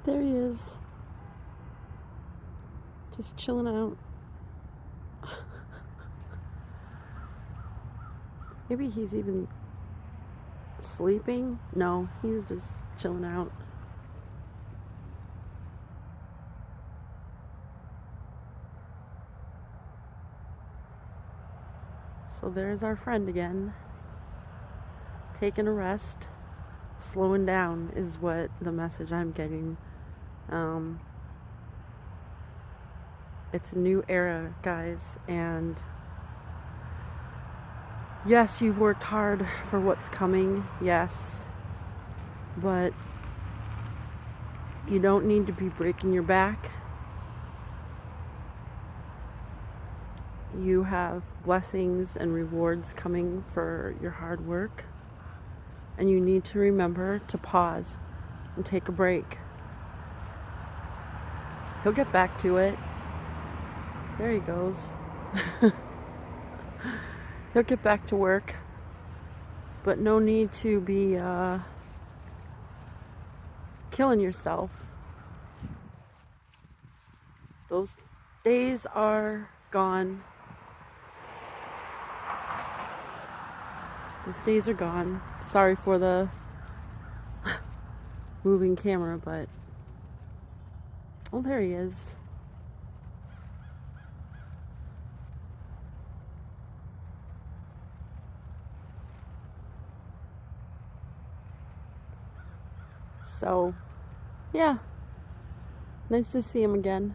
There he is. Just chilling out. Maybe he's even sleeping. No, he's just chilling out. So there's our friend again. Taking a rest. Slowing down is what the message I'm getting. It's a new era, guys, and yes, you've worked hard for what's coming, yes, but you don't need to be breaking your back. You have blessings and rewards coming for your hard work, and you need to remember to pause and take a break. He'll get back to it. There he goes. He'll get back to work, but no need to be killing yourself. Those days are gone. Those days are gone. Sorry for the moving camera, but oh, there he is. So, yeah, nice to see him again.